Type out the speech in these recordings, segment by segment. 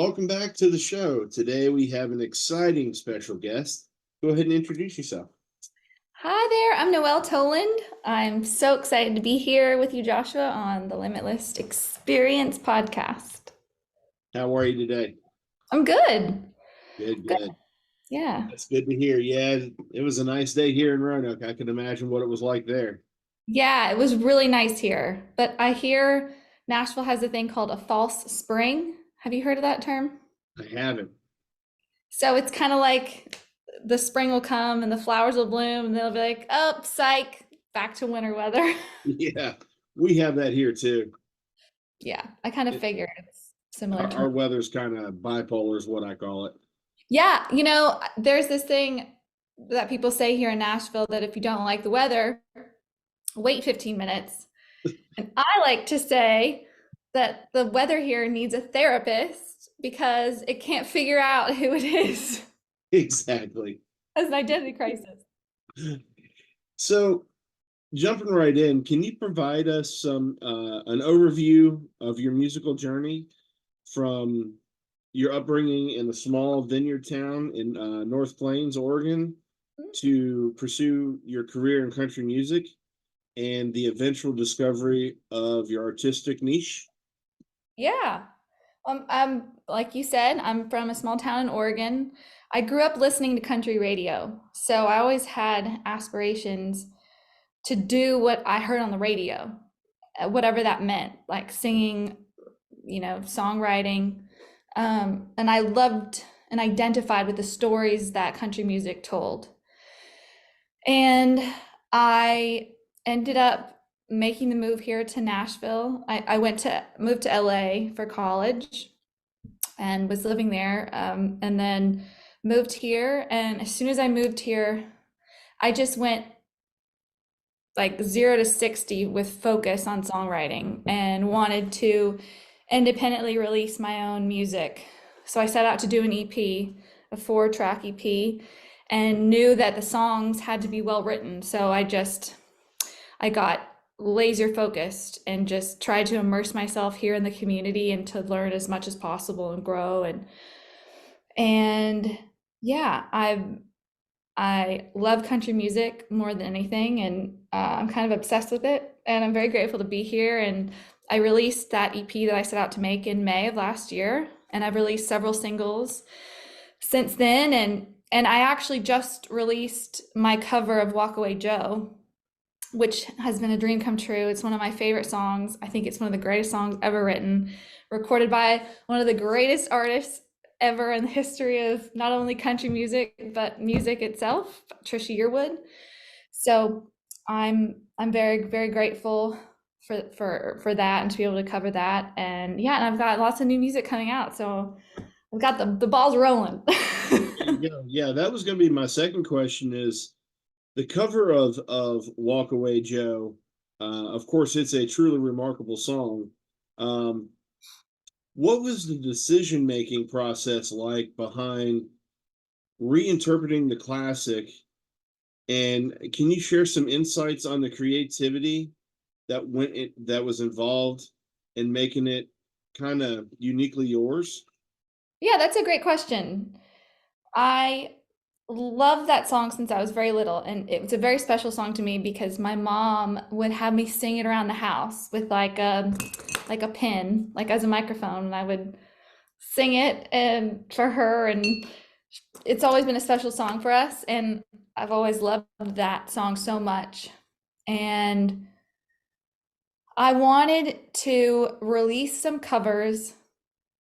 Welcome back to the show. Today we have an exciting special guest. Go ahead and introduce yourself. Hi there, I'm Noelle Toland. I'm so excited to be here with you, Joshua, on the Limitless Experience podcast. How are you today? I'm good. Good, Good. good. Yeah. That's good to hear. Yeah, it was a nice day here in Roanoke. I can imagine what it was like there. Yeah, it was really nice here. But I hear Nashville has a thing called a false spring. Have you heard of that term? I haven't. So it's kind of like the spring will come and the flowers will bloom and they'll be like, oh, psych, back to winter weather. Yeah, we have that here too. Yeah, I kind of It, figured it's similar our term. weather's kind of bipolar is what I call it. Yeah, there's this thing that people say here in Nashville that if you don't like the weather, wait 15 minutes. And I like to say that the weather here needs a therapist because it can't figure out who it is Exactly. as an identity crisis. So, jumping right in, can you provide us some an overview of your musical journey from your upbringing in a small vineyard town in North Plains, Oregon, to pursue your career in country music and the eventual discovery of your artistic niche? Yeah. I'm like you said, I'm from a small town in Oregon. I grew up listening to country radio, so I always had aspirations to do what I heard on the radio, whatever that meant, like singing, songwriting. And I loved and identified with the stories that country music told. And I ended up making the move here to Nashville. I moved to LA for college and was living there, and then moved here. And as soon as I moved here, I just went like 0 to 60 with focus on songwriting and wanted to independently release my own music. So I set out to do an EP, a 4-track EP, and knew that the songs had to be well written. So I got laser focused and just tried to immerse myself here in the community and to learn as much as possible and grow and yeah, I love country music more than anything, and I'm kind of obsessed with it. And I'm very grateful to be here. And I released that EP that I set out to make in May of last year, and I've released several singles since then. And I actually just released my cover of Walk Away Joe, which has been a dream come true. It's one of my favorite songs. I think it's one of the greatest songs ever written, recorded by one of the greatest artists ever in the history of not only country music but music itself, Trisha Yearwood. So I'm very very grateful for that and to be able to cover that. And yeah, and I've got lots of new music coming out, so I've got the balls rolling. There you go. Yeah, that was going to be my second question is the cover of Walk Away Joe. Of course, it's a truly remarkable song. Um, what was the decision making process like behind reinterpreting the classic? And can you share some insights on the creativity that was involved in making it kind of uniquely yours? Yeah, that's a great question. I love that song since I was very little, and it was a very special song to me because my mom would have me sing it around the house with like a pin, like as a microphone, and I would sing it and for her, and it's always been a special song for us, and I've always loved that song so much. And I wanted to release some covers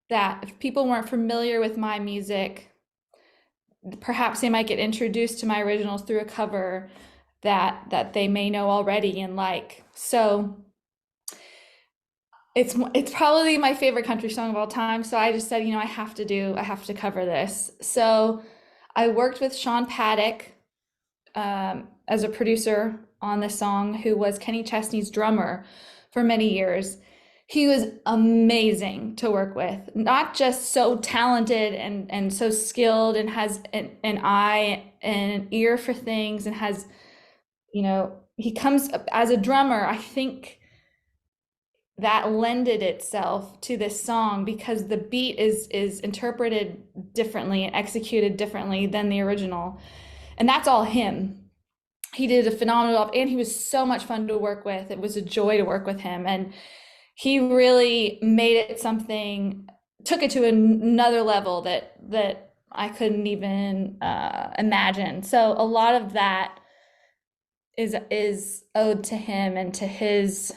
that if people weren't familiar with my music, perhaps they might get introduced to my originals through a cover that they may know already and like. So it's probably my favorite country song of all time. So I just said, I have to cover this. So I worked with Sean Paddock as a producer on this song, who was Kenny Chesney's drummer for many years. He was amazing to work with, not just so talented and so skilled and has an eye and an ear for things and he comes as a drummer. I think that lended itself to this song because the beat is interpreted differently and executed differently than the original. And that's all him. He did a phenomenal job, and he was so much fun to work with. It was a joy to work with him, and he really made it something, took it to another level that I couldn't even imagine. So a lot of that is owed to him and to his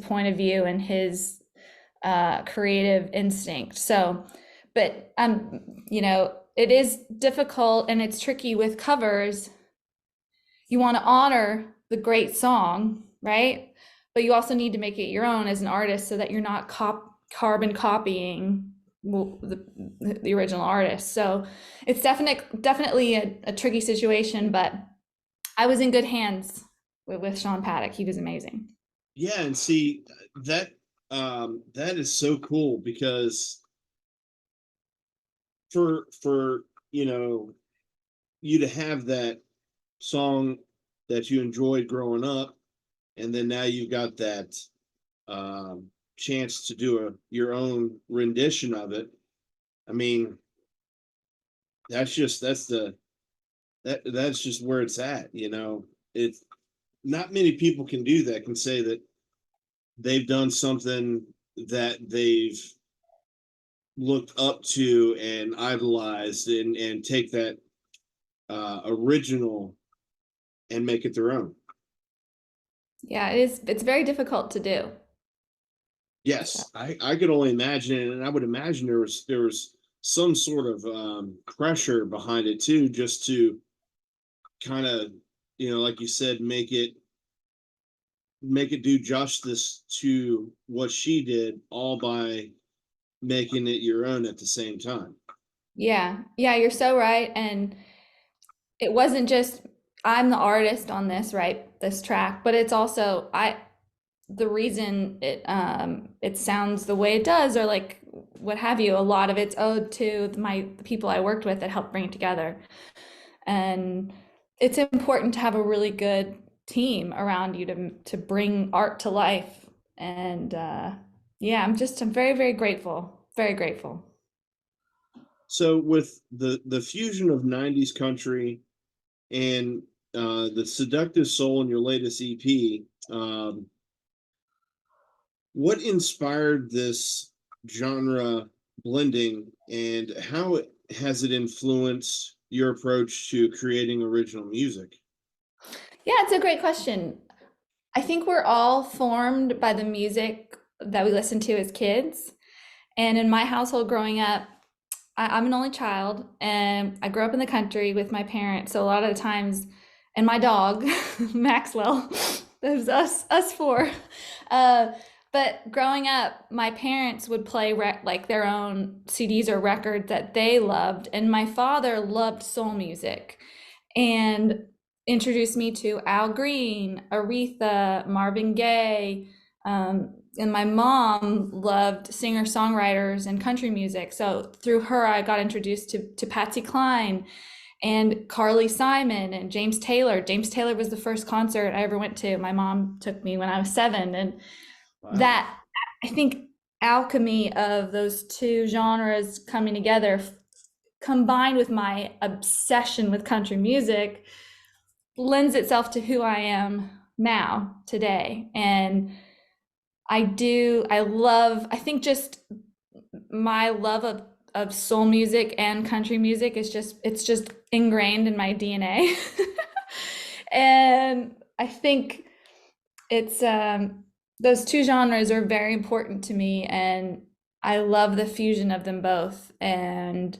point of view and his creative instinct. So, but you know, it is difficult and it's tricky with covers. You want to honor the great song, right? But you also need to make it your own as an artist so that you're not carbon copying the original artist. So it's definitely a tricky situation, but I was in good hands with Sean Paddock. He was amazing. Yeah, and see that that is so cool because for you know, you to have that song that you enjoyed growing up, and then now you've got that chance to do your own rendition of it. I mean, that's just where it's at, you know. It's not many people can do that, can say that they've done something that they've looked up to and idolized, and take that original and make it their own. Yeah, it's very difficult to do. Yes, I could only imagine, and I would imagine there was some sort of pressure behind it too, just to kind of, you know, like you said, make it do justice to what she did, all by making it your own at the same time. Yeah, yeah, you're so right. And it wasn't just I'm the artist on this, right? This track, but it's also the reason it sounds the way it does, or like what have you, a lot of it's owed to the people I worked with that helped bring it together. And it's important to have a really good team around you to bring art to life. And yeah, I'm very, very grateful. Very grateful. So with the fusion of 90s country and the seductive soul in your latest EP, what inspired this genre blending, and how has it influenced your approach to creating original music? Yeah, it's a great question. I think we're all formed by the music that we listen to as kids. And in my household growing up, I'm an only child and I grew up in the country with my parents. So a lot of the times, and my dog, Maxwell, there's us four. Uh, but growing up, my parents would play like their own CDs or records that they loved. And my father loved soul music and introduced me to Al Green, Aretha, Marvin Gaye. And my mom loved singer-songwriters and country music. So through her, I got introduced to Patsy Cline and Carly Simon and James Taylor. James Taylor was the first concert I ever went to. My mom took me when I was 7. And Wow. that, I think, alchemy of those two genres coming together, combined with my obsession with country music, lends itself to who I am now, today. And I think just my love of soul music and country music is just ingrained in my DNA. And I think it's those two genres are very important to me, and I love the fusion of them both. And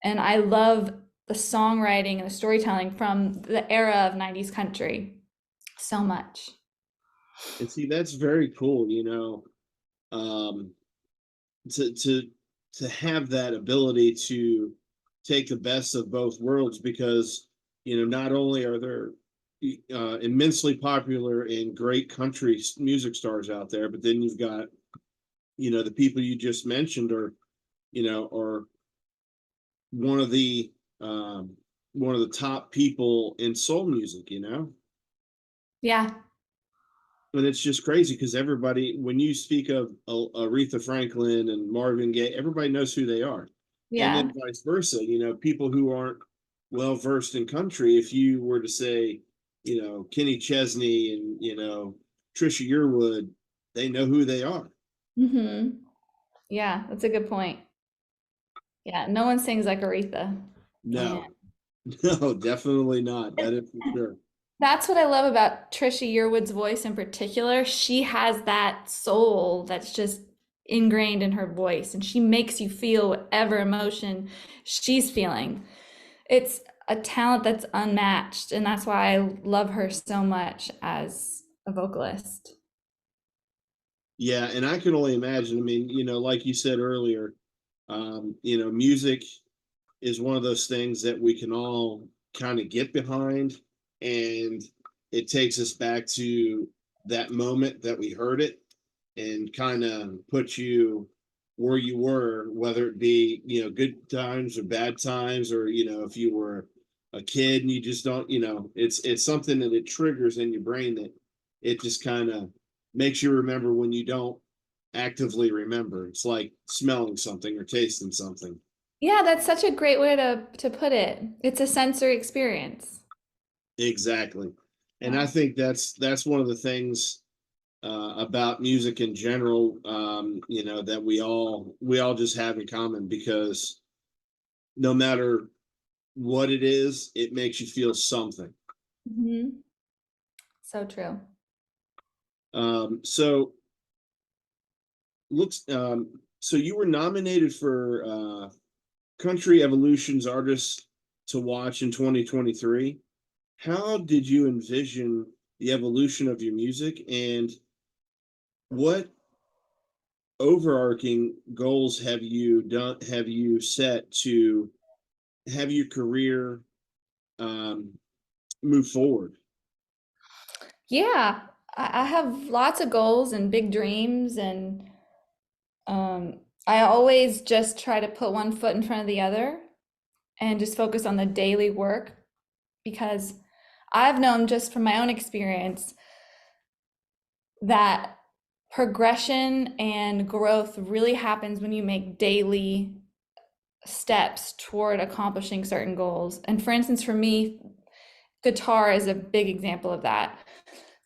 I love the songwriting and the storytelling from the era of 90s country so much. And see, that's very cool, you know, to have that ability to take the best of both worlds, because, you know, not only are there immensely popular and great country music stars out there, but then you've got, you know, the people you just mentioned are, you know, are one of the top people in soul music, you know. Yeah. And it's just crazy because everybody, when you speak of Aretha Franklin and Marvin Gaye, everybody knows who they are. And Yeah. then vice versa, people who aren't well versed in country, if you were to say, Kenny Chesney and, Trisha Yearwood, they know who they are. Hmm. Yeah, that's a good point. Yeah, no one sings like Aretha. And No, no, definitely not. That is for sure. that's what I love about Trisha Yearwood's voice in particular. She has that soul that's just ingrained in her voice, and she makes you feel whatever emotion she's feeling. It's a talent that's unmatched, and that's why I love her so much as a vocalist. Yeah, and I can only imagine. I mean, like you said earlier, music is one of those things that we can all kind of get behind, and it takes us back to that moment that we heard it and kind of put you where you were, whether it be, good times or bad times, or, if you were a kid and you just don't, it's something that it triggers in your brain that it just kind of makes you remember when you don't actively remember. It's like smelling something or tasting something. Yeah, that's such a great way to put it. It's a sensory experience. Exactly. And Yeah. I think that's one of the things about music in general, that we all just have in common, because no matter what it is, it makes you feel something. Hmm. So true. So so you were nominated for Country Evolution's Artist to Watch in 2023. How did you envision the evolution of your music, and what overarching goals have you set to have your career um, move forward? Yeah, I have lots of goals and big dreams, and I always just try to put one foot in front of the other and just focus on the daily work because I've known just from my own experience that progression and growth really happens when you make daily steps toward accomplishing certain goals. And for instance, for me, guitar is a big example of that.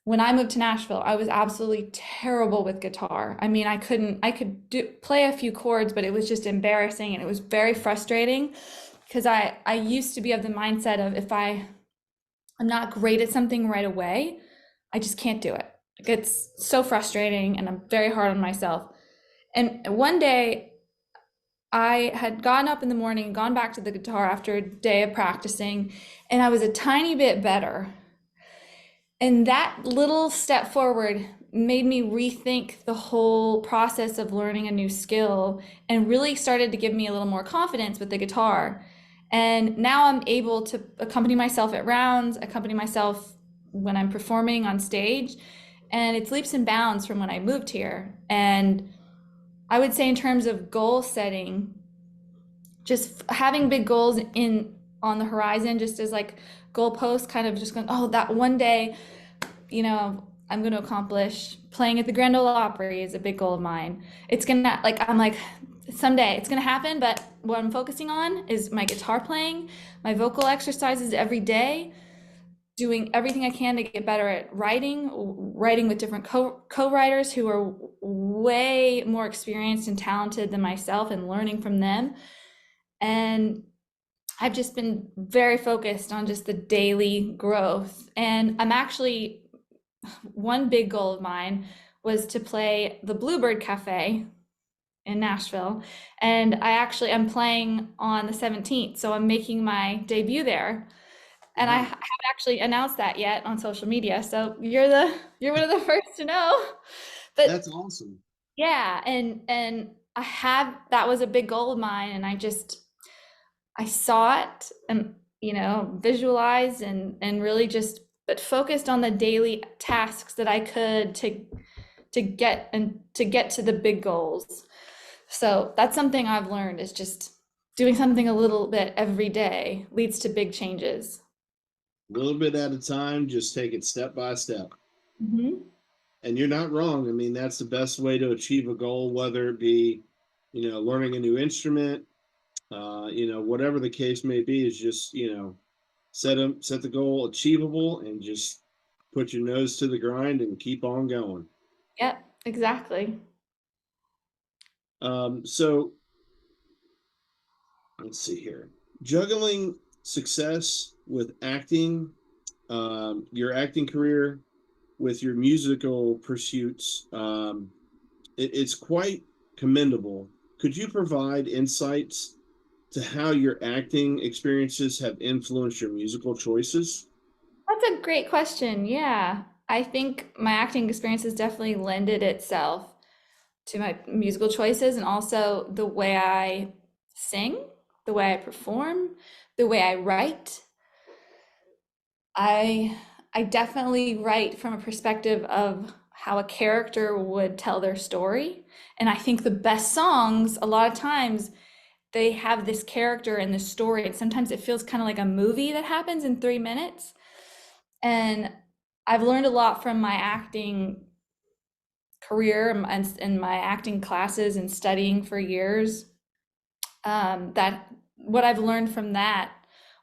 When I moved to Nashville, I was absolutely terrible with guitar. I mean, I could play a few chords, but it was just embarrassing and it was very frustrating because I used to be of the mindset of if I'm not great at something right away, I just can't do it. Like it's so frustrating and I'm very hard on myself. And one day I had gotten up in the morning, gone back to the guitar after a day of practicing, and I was a tiny bit better. And that little step forward made me rethink the whole process of learning a new skill and really started to give me a little more confidence with the guitar. And now I'm able to accompany myself at rounds, accompany myself when I'm performing on stage. And it's leaps and bounds from when I moved here. And I would say, in terms of goal setting, just having big goals in on the horizon, just as like goalposts, kind of just going, oh, that one day I'm going to accomplish playing at the Grand Ole Opry is a big goal of mine. It's going to, like, I'm like, someday it's going to happen, but what I'm focusing on is my guitar playing, my vocal exercises every day, doing everything I can to get better at writing with different co-writers who are way more experienced and talented than myself and learning from them. And I've just been very focused on just the daily growth. And I'm actually one big goal of mine was to play the Bluebird Cafe in Nashville. And I'm playing on the 17th. So I'm making my debut there. And I Wow, haven't actually announced that yet on social media. So you're one of the first to know. But that's awesome. yeah, and that was a big goal of mine. And I saw it and visualized and really just but focused on the daily tasks that I could to get to the big goals. So that's something I've learned is just doing something a little bit every day leads to big changes. A little bit at a time, just take it step by step. Hmm. And you're not wrong. I mean, that's the best way to achieve a goal, whether it be, learning a new instrument, whatever the case may be, is just, set the goal achievable and just put your nose to the grind and keep on going. Yep, exactly. So let's see here. Juggling success with acting, your acting career with your musical pursuits, it's quite commendable. Could you provide insights to how your acting experiences have influenced your musical choices? That's a great question. Yeah. I think my acting experience has definitely lended itself to my musical choices and also the way I sing, the way I perform, the way I write. I I definitely write from a perspective of how a character would tell their story. And I think the best songs, a lot of times, they have this character and this story, and sometimes it feels kind of like a movie that happens in 3 minutes. And I've learned a lot from my acting career and my acting classes and studying for years. That what I've learned from that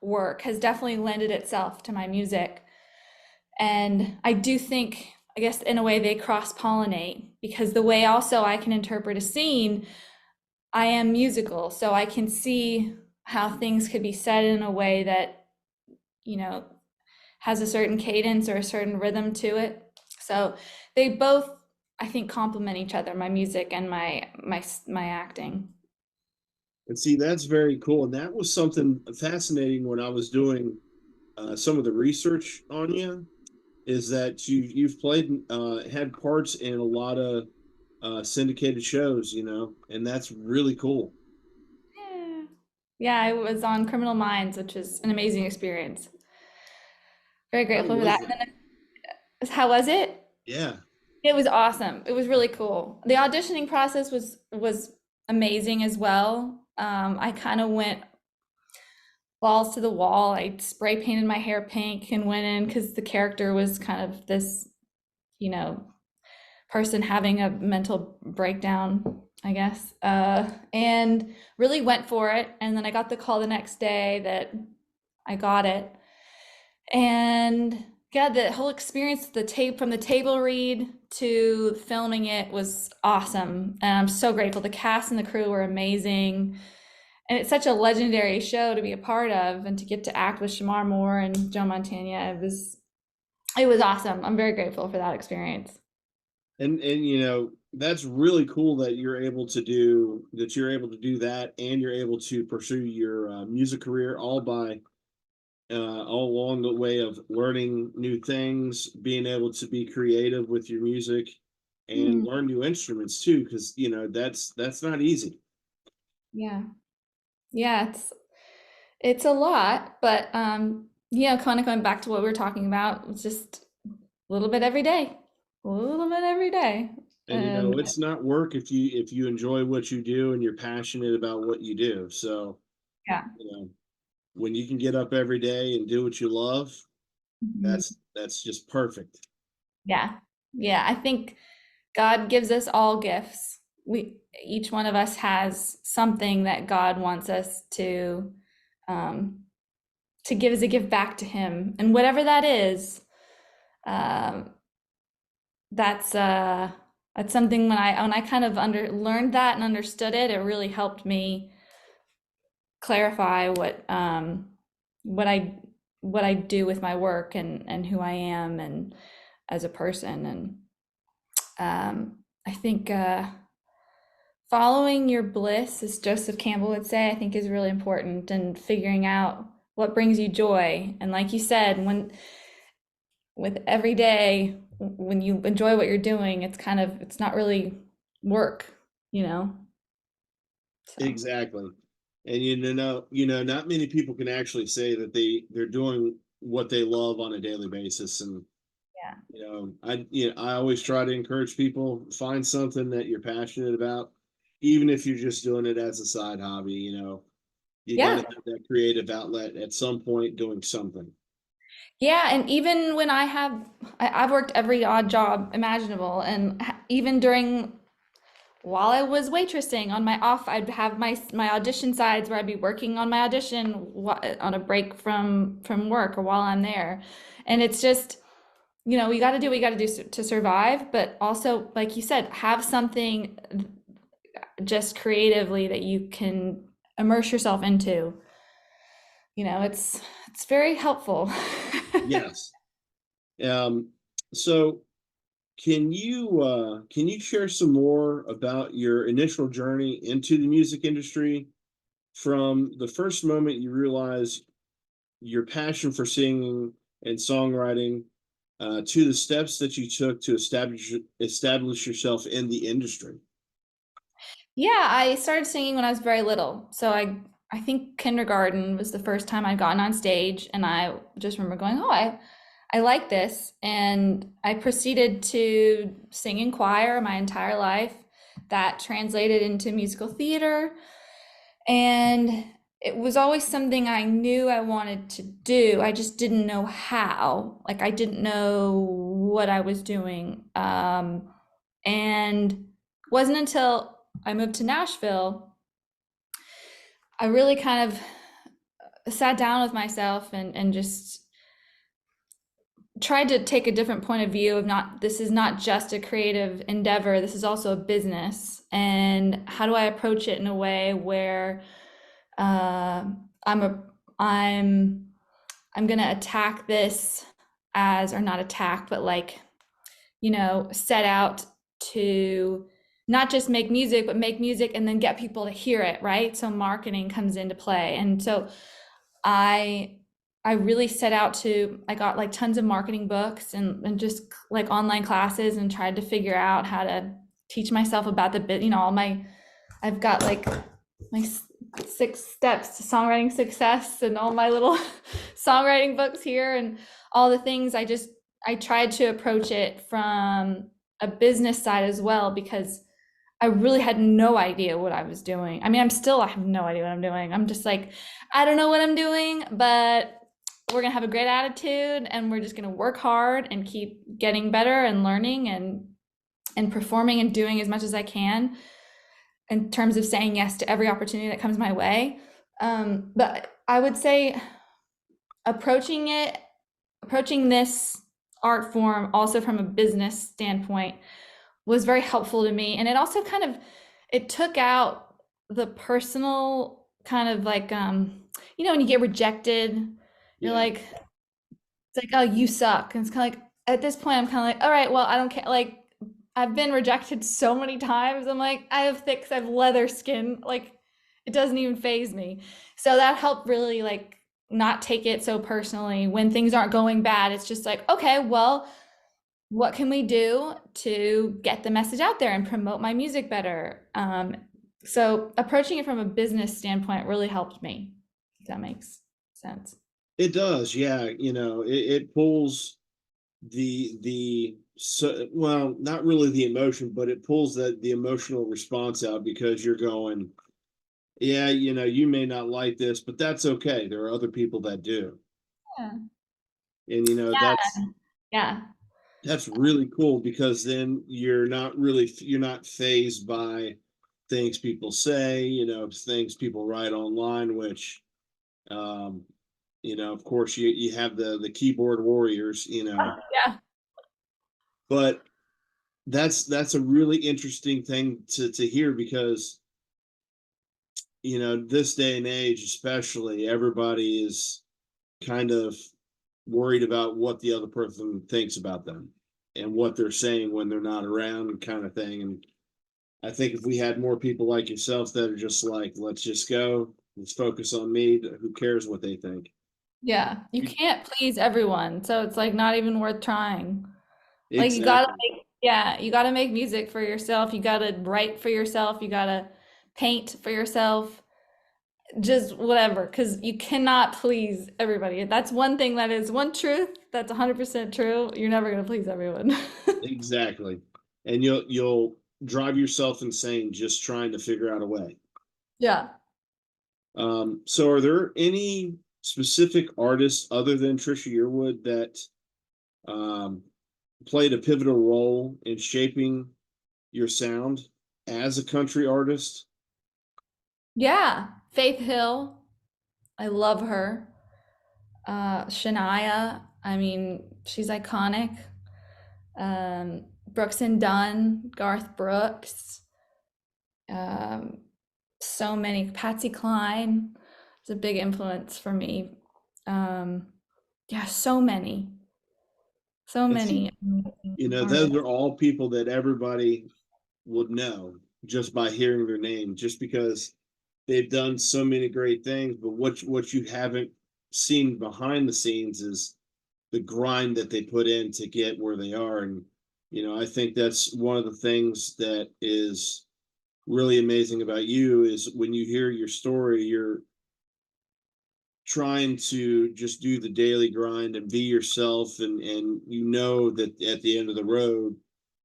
work has definitely lended itself to my music. And I do think, I guess, in a way, they cross pollinate because the way also I can interpret a scene, I am musical, so I can see how things could be said in a way that, you know, has a certain cadence or a certain rhythm to it. So they both, I think, complement each other, my music and my acting. And see, that's very cool. And that was something fascinating when I was doing some of the research on you, is that you've played had parts in a lot of syndicated shows, and that's really cool. Yeah. Yeah, I was on Criminal Minds, which is an amazing experience. Very How grateful for was that. it? And then, how was it? Yeah. It was awesome. It was really cool. The auditioning process was amazing as well. I kind of went balls to the wall. I spray painted my hair pink and went in because the character was kind of this, you know, person having a mental breakdown, I guess, and really went for it. And then I got the call the next day that I got it. And yeah, the whole experience, the tape from the table read to filming it was awesome. And I'm so grateful. The cast and the crew were amazing. And it's such a legendary show to be a part of and to get to act with Shamar Moore and Joe Mantegna. It was awesome. I'm very grateful for that experience. And that's really cool that you're able to do that, and you're able to pursue your music career all along the way of learning new things, being able to be creative with your music, and Mm, learn new instruments too, because that's not easy. yeah. Yeah, it's a lot, but kind of going back to what we were talking about, it's just a little bit every day. A little bit every day. And And it's not work if you enjoy what you do and you're passionate about what you do. So, yeah. when you can get up every day and do what you love, Mhm. that's just perfect. Yeah. Yeah, I think God gives us all gifts. We Each one of us has something that God wants us um to give as a gift back to him. And whatever that is, um that's that's something when I kind of learned that and understood it, it really helped me clarify what I what I do with my work and who I am and as a person. And I think following your bliss, as Joseph Campbell would say, I think is really important, and figuring out what brings you joy. And like you said, when with every day, when you enjoy what you're doing, it's not really work, you know? So Exactly. And not many people can actually say that they're doing what they love on a daily basis. And yeah. I always try to encourage people, find something that you're passionate about, even if you're just doing it as a side hobby. You got to Yeah. have that creative outlet at some point doing something. Yeah, and even when I've worked every odd job imaginable, and even during while I was waitressing on my off, I'd have my audition sides where I'd be working on my audition on a break from work or while I'm there, and it's just, we got to do what you got to do to survive, but also, like you said, have something just creatively that you can immerse yourself into. It's very helpful. Yes. Um, so can you share some more about your initial journey into the music industry from the first moment you realized your passion for singing and songwriting to the steps that you took to establish yourself in the industry? Yeah, I started singing when I was very little. So I think kindergarten was the first time I'd gotten on stage, and I just remember going, "Oh, I like this." And I proceeded to sing in choir my entire life. That translated into musical theater, and it was always something I knew I wanted to do. I just didn't know how. Like, I didn't know what I was doing. And it wasn't until I moved to Nashville, I really kind of sat down with myself and just tried to take a different point of view of, not, this is not just a creative endeavor, this is also a business. And how do I approach it in a way where uh, I'm a I'm gonna attack this as, or not attack, but like, set out to not just make music, but make music and then get people to hear it, right? So marketing comes into play. And so I I really set out to, I got like tons of marketing books and just like online classes, and tried to figure out how to teach myself about the bit, all my, I've got like my 6 steps to songwriting success and all my little songwriting books here, and all the things. I tried to approach it from a business side as well, because I really had no idea what I was doing. I mean, I have no idea what I'm doing. I'm just like, I don't know what I'm doing, but we're gonna have a great attitude, and we're just gonna work hard and keep getting better and learning and performing and doing as much as I can in terms of saying yes to every opportunity that comes my way. But I would say approaching this art form also from a business standpoint was very helpful to me. And it also kind of, it took out the personal kind of like, when you get rejected, you're Yeah. like, it's like, oh, you suck. And it's kind of like, at this point, I'm kind of like, all right, well, I don't care. Like, I've been rejected so many times. I'm like, I have leather skin. Like, it doesn't even phase me. So that helped really like not take it so personally when things aren't going bad. It's just like, okay, well, what can we do to get the message out there and promote my music better? So approaching it from a business standpoint really helped me, if that makes sense. It does, yeah. It pulls well, not really the emotion, but it pulls the emotional response out, because you're going, yeah, you may not like this, but that's okay. There are other people that do. Yeah. And Yeah. Yeah. that's really cool, because then you're not phased by things people say, things people write online, which um of course you have the keyboard warriors, Yeah. but that's a really interesting thing to hear, because this day and age, especially, everybody is kind of worried about what the other person thinks about them and what they're saying when they're not around, kind of thing. And I think if we had more people like yourself that are just like, let's just go, let's focus on me, who cares what they think? Yeah. You can't please everyone. So it's like not even worth trying. Like Exactly. you gotta make music for yourself. You gotta write for yourself. You gotta paint for yourself. Just whatever, because you cannot please everybody. That's one thing, that is one truth that's 100% true. You're never gonna please everyone. Exactly. And you'll drive yourself insane just trying to figure out a way. Yeah. So are there any specific artists other than Trisha Yearwood that um, played a pivotal role in shaping your sound as a country artist? Yeah, Faith Hill, I love her. Shania, I mean, she's iconic. Brooks and Dunn, Garth Brooks, um, so many. Patsy Cline is a big influence for me. Um, yeah, so And see, many amazing those artists. are all people that everybody would know just by hearing their name, just because they've done so many great things. But what you haven't seen behind the scenes is the grind that they put in to get where they are. And I think that's one of the things that is really amazing about you is when you hear your story, you're trying to just do the daily grind and be yourself, and that at the end of the road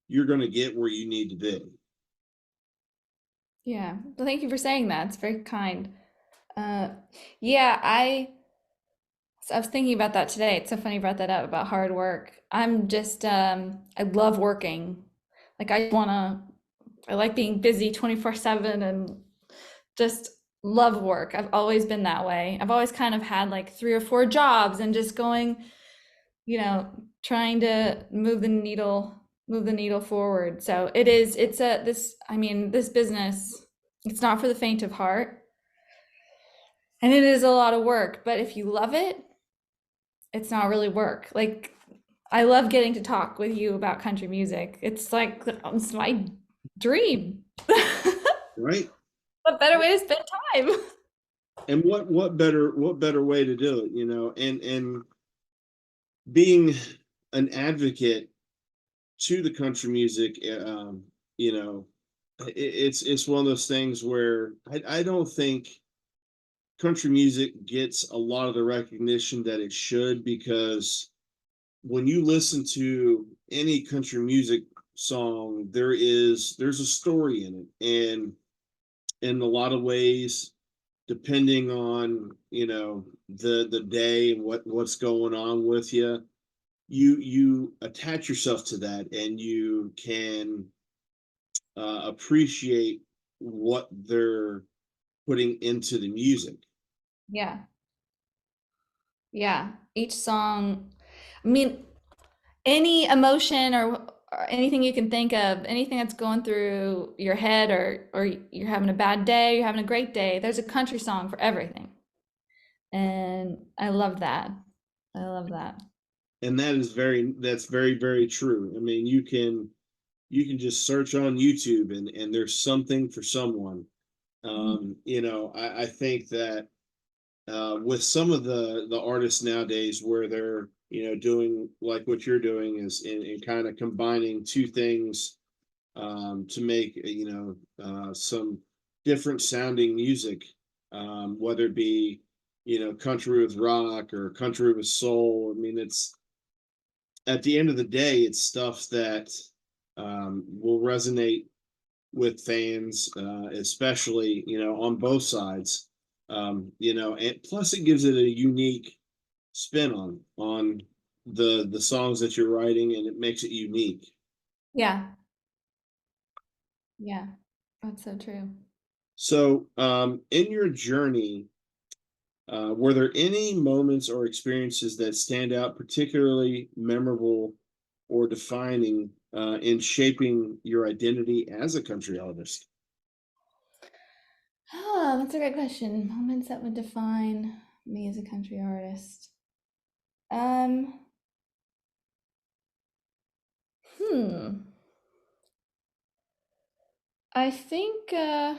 you're going to get where you need to be. Yeah, well, thank you for saying that. It's very kind. Uh, yeah, I was thinking about that today. It's so funny you brought that up about hard work. I love working. Like I like being busy 24/7 and just love work. I've always been that way. I've always kind of had like 3 or 4 jobs and just going, trying to move the needle forward. So it's a, this, I mean, this business, it's not for the faint of heart. And it is a lot of work, but if you love it, it's not really work. Like I love getting to talk with you about country music. It's my dream. Right. What better way to spend time? And what better way to do it, and being an advocate to the country music. You know it's one of those things where I don't think country music gets a lot of the recognition that it should, because when you listen to any country music song, there's a story in it, and in a lot of ways, depending on the day and what's going on with you, you attach yourself to that, and you can appreciate what they're putting into the music. Yeah. Yeah. Each song, I mean, any emotion or anything you can think of, anything that's going through your head, or you're having a bad day, you're having a great day, there's a country song for everything. And I love that. I love that. And that's very, very true. I mean, you can just search on YouTube, and there's something for someone. Mhm. I think that with some of the artists nowadays, where they're doing like what you're doing, is in kind of combining two things to make some different sounding music, whether it be country with rock or country with soul. I mean, it's at the end of the day, it's stuff that will resonate with fans, especially on both sides. And plus it gives it a unique spin on the songs that you're writing, and it makes it unique. Yeah. Yeah. That's so true. So, in your journey, were there any moments or experiences that stand out particularly memorable or defining in shaping your identity as a country artist? Oh, that's a great question. Moments that would define me as a country artist. Um, hmm. I think, I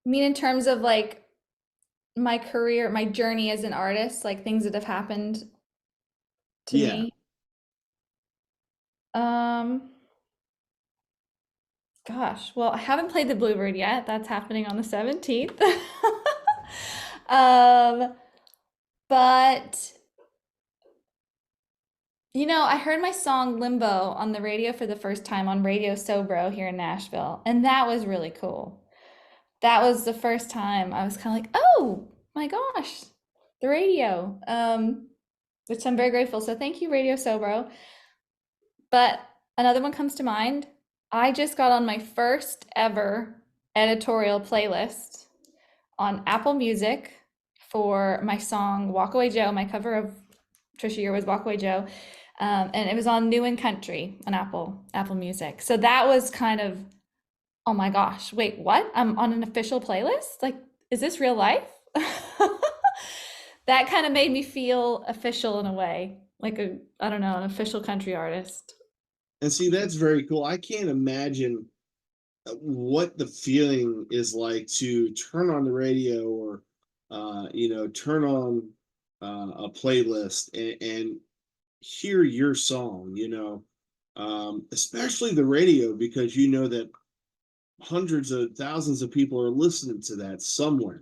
mean, in terms of like my career, my journey as an artist, like things that have happened to Yeah, me. Um, Gosh, well, I haven't played the Bluebird yet. That's happening on the 17th. Um, but I heard my song Limbo on the radio for the first time on Radio Sobro here in Nashville, and that was really cool. That was the first time I was kind of like, oh, my gosh, the radio, which I'm very grateful. So thank you, Radio Sobro. But another one comes to mind. I just got on my first ever editorial playlist on Apple Music for my song Walk Away Joe, my cover of Trisha Yearwood's Walk Away Joe. And it was on New and Country on Apple Music. So that was kind of, oh my gosh, wait, what? I'm on an official playlist? Like, is this real life? That kind of made me feel official in a way, like I don't know, an official country artist. And see, that's very cool. I can't imagine what the feeling is like to turn on the radio or turn on a playlist and hear your song, especially the radio, because you know that hundreds of thousands of people are listening to that somewhere.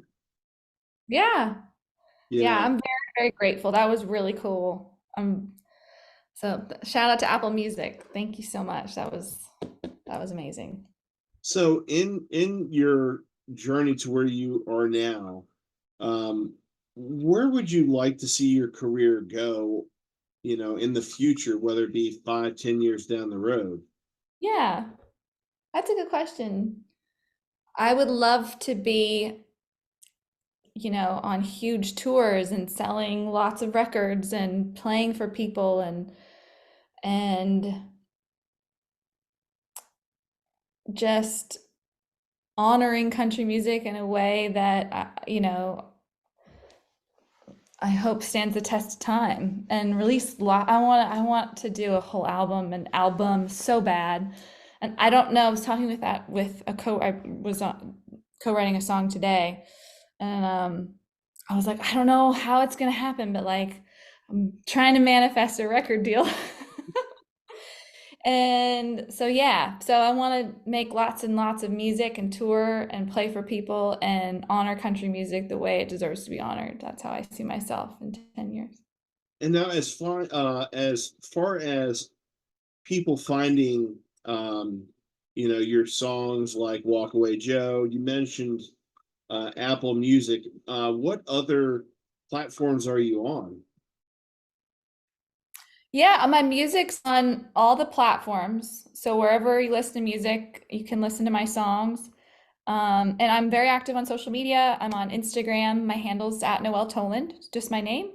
Yeah. You Yeah, know, I'm very, very grateful. That was really cool. So shout out to Apple Music. Thank you so much. That was amazing. so in your journey to where you are now, um, where would you like to see your career go, in the future, whether it be 5, 10 years down the road? Yeah, that's a good question. I would love to be, on huge tours and selling lots of records and playing for people and just honoring country music in a way that I hope stands the test of time and release I want to do a whole an album so bad. And I don't know, I was talking with a I was co-writing a song today, and I was like, I don't know how it's gonna happen, but like I'm trying to manifest a record deal. And so yeah, so I want to make lots and lots of music and tour and play for people and honor country music the way it deserves to be honored. That's how I see myself in 10 years. And now, as far as people finding, your songs like "Walk Away Joe," you mentioned Apple Music. What other platforms are you on? Yeah, my music's on all the platforms. So wherever you listen to music, you can listen to my songs. And I'm very active on social media. I'm on Instagram. My handle's at Noelle Toland, just my name.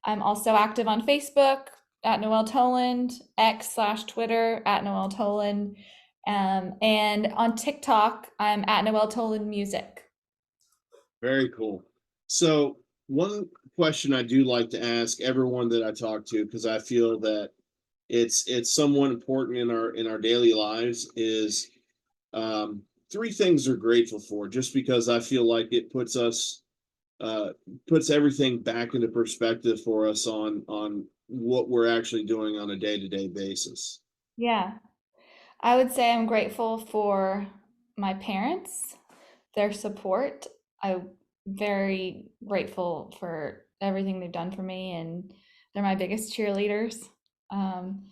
I'm also active on Facebook at Noelle Toland, X/Twitter at Noelle Toland, and on TikTok, I'm at Noelle Toland Music. Very cool. So one question I do like to ask everyone that I talk to, because I feel that it's somewhat important in our daily lives, is um, three things they're grateful for. Just because I feel like it uh, puts everything back into perspective for us on what we're actually doing on a day-to-day basis. Yeah, I would say I'm grateful for my parents, their support. I'm very grateful for everything they've done for me, and they're my biggest cheerleaders. Um,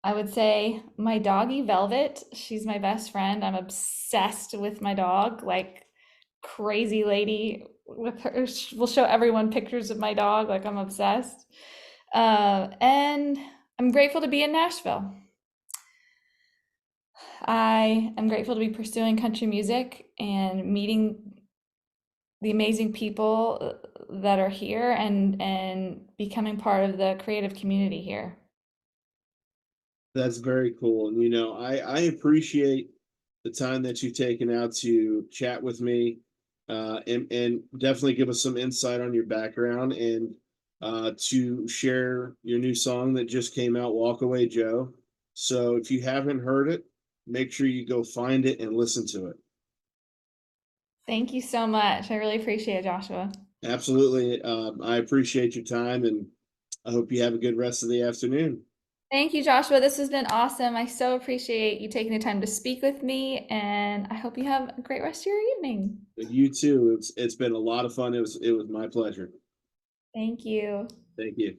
I would say my doggy Velvet, she's my best friend. I'm obsessed with my dog, like crazy lady with her. We'll show everyone pictures of my dog, like I'm obsessed. And I'm grateful to be in Nashville. I am grateful to be pursuing country music and meeting the amazing people that are here and becoming part of the creative community here. That's very cool. And I appreciate the time that you've taken out to chat with me, and definitely give us some insight on your background, and to share your new song that just came out, "Walk Away Joe." So if you haven't heard it, make sure you go find it and listen to it. Thank you so much. I really appreciate it, Joshua. Absolutely. I appreciate your time, and I hope you have a good rest of the afternoon. Thank you, Joshua. This has been awesome. I so appreciate you taking the time to speak with me, and I hope you have a great rest of your evening. You too. It's been a lot of fun. It was my pleasure. Thank you. Thank you.